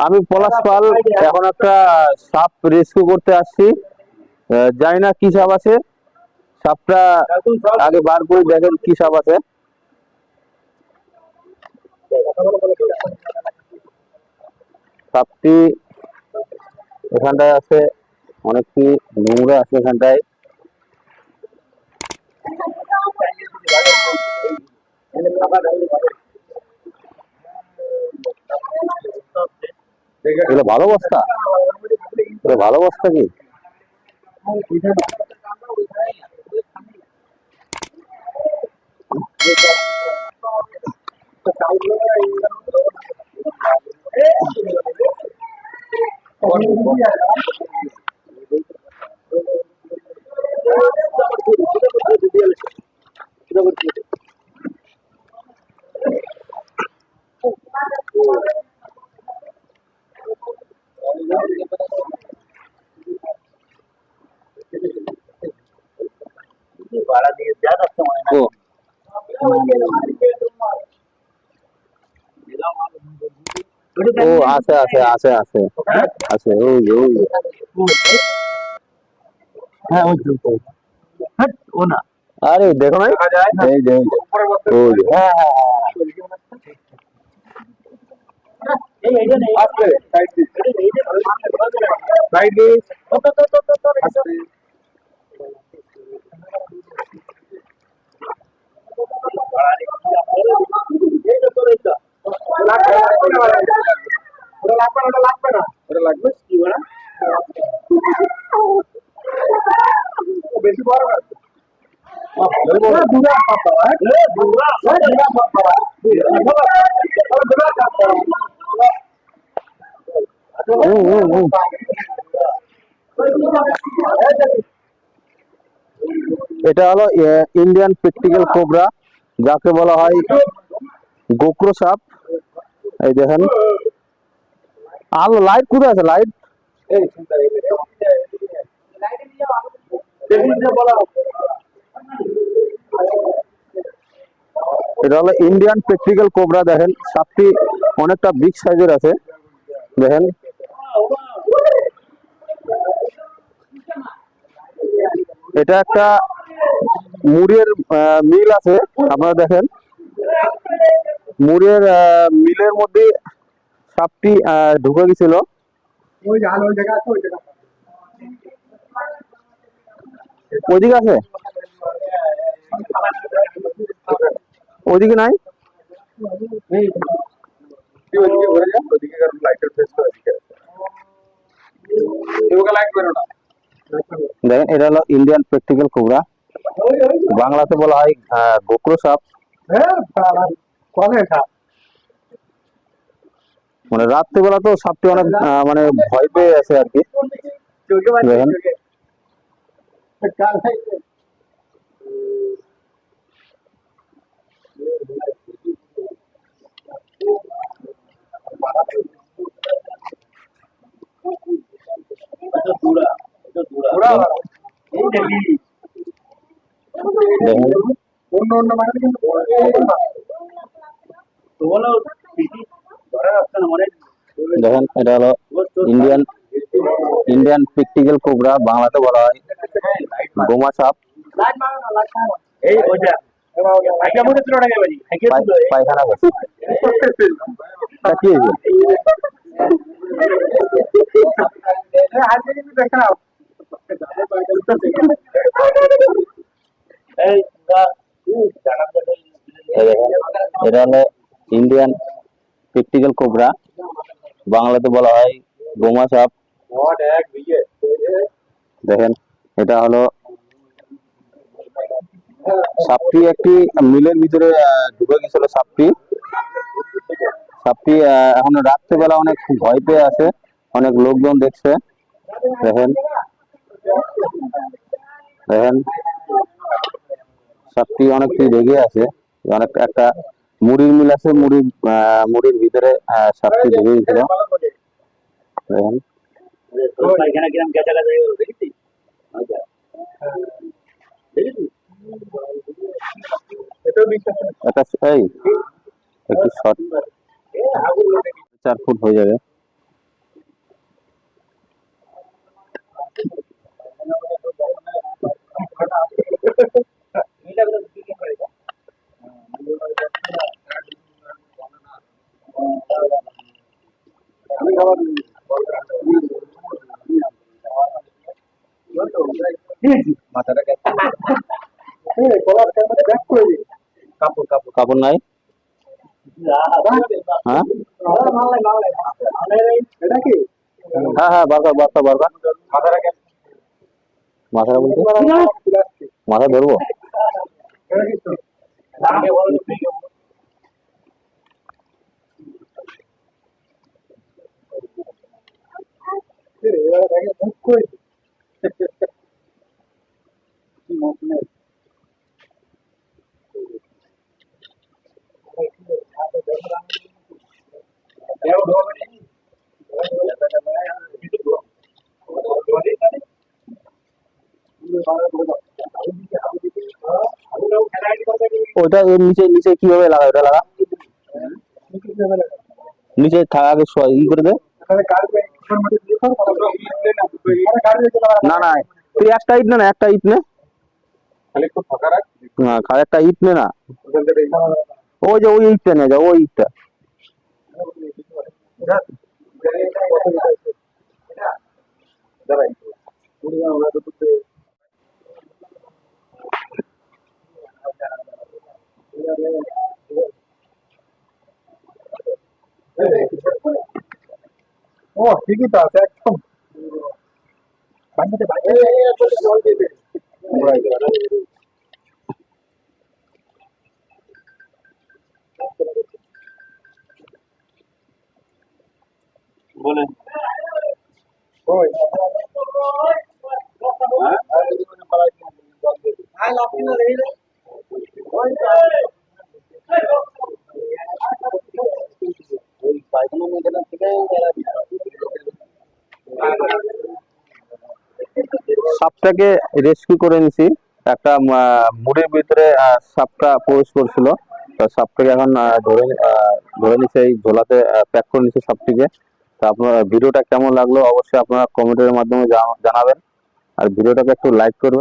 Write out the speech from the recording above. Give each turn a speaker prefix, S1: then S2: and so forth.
S1: আমি পলাশ পাল এখন একটা সাপ রেস্কিউ করতে আসছি। জানি না কি সাপ আছে, সাপটা আগে বার করে দেখেন কি সাপ আছে। সাপটি এখানটায় আছে, অনেক কি নোংরা আছে এখানটায়। এগুলো ভালো বস্তা, এগুলো ভালো বস্তা কি? ও ও আছে আছে আছে আছে আছে, ওই যে ওই যে।
S2: হ্যাঁ ওই তো ও না
S1: আরে দেখো নাই, এই যে ওই যে ওই যে।
S2: হ্যাঁ হ্যাঁ এই এইটা নেই আসবে সাইড দিস সাইড দিস আসবে লাগবে কি বলা বেশি বড় না
S1: এটা হলো ইন্ডিয়ান প্র্যাকটিক্যাল কোবরা, যাকে বলা হয় গোক্রো সাপ। এই দেখেন, আলো লাইট কোথায় আছে? লাইট এটা হলো ইন্ডিয়ান প্র্যাকটিক্যাল কোবরা। দেখেন সাপটি অনেকটা বিগ সাইজের আছে, দেখেন। এটা একটা মুড়ের মিল আছে, আপনারা দেখেন মুড়ের মিলের মধ্যে সাপটি ঢুকে গেছিল। ওইদিকে আছে, ওইদিকে নাই। দেখেন এটা হলো ইন্ডিয়ান প্র্যাকটিক্যাল কোবরা, বাংলাতে বলা হয় গোক্রো সাপ। মানে রাত্রিবেলা তো সাপটি অনেক মানে ভয় পেয়ে আছে আর কি। দেখেন
S2: অন্য অন্য মানে কিন্তু
S1: দেখেন এটা হলো ইন্ডিয়ান ইন্ডিয়ান প্র্যাকটিক্যাল কোবরা, বাংলাতে বলা হয় গোমা সাপ।
S2: এই ওইটা
S1: পায়খানা করছে, তা কি হয়েছে? এই দেখেন, এটা হলো ইন্ডিয়ান প্র্যাকটিক্যাল কোবরা, বাংলাতে বলা হয় গোমা সাপ। দেখেন এটা হলো সাপটি একটি মিলের ভিতরে ঢুকে গেছিল। সাপটি সাপটি এখন রাত্রেবেলা অনেক ভয় পেয়ে আছে, অনেক লোকজন দেখছে। দেখেন দেখেন সাপটি অনেকটি রেগে আছে। অনেক একটা মুড়ির মিল আছে, মুড়ির ভিতরে সাপটি ঢুকে গেছিল। দেখেন একটা এই একটু শর্ট 4 ফুট হয়ে যাবে। কাপড় নাই? হ্যাঁ
S2: এটা কি
S1: হ্যাঁ হ্যাঁ, বারবার বারবার বারবার মাথাটা বলতে মাথা ধরবো। ওটা এর নিচে নিচে কিভাবে লাগা, ওটা লাগা নিচে আগে ই করে দে। না না, তুই একটা ইট নে না, একটা ইট নে। না, একটা ইট নে না, ওই যে ওই ইটটা নিয়ে যাও, ওই ইটটা।
S2: ও ঠিকই তো আছে একদম বাড়িতে বাইরে জল দিবে বলেন ওই
S1: সাপটাকে রেস্কিউ করে নিছি। একটা মুড়ির ভিতরে সাপটা প্রবেশ করছিল, তো সাপটাকে এখন ধরে নিছে, এই ঝোলাতে প্যাক করে নিছে সাপটিকে। তো আপনার ভিডিওটা কেমন লাগলো অবশ্যই আপনারা কমেন্টের মাধ্যমে জানাবেন, আর ভিডিওটাকে একটু লাইক করবেন।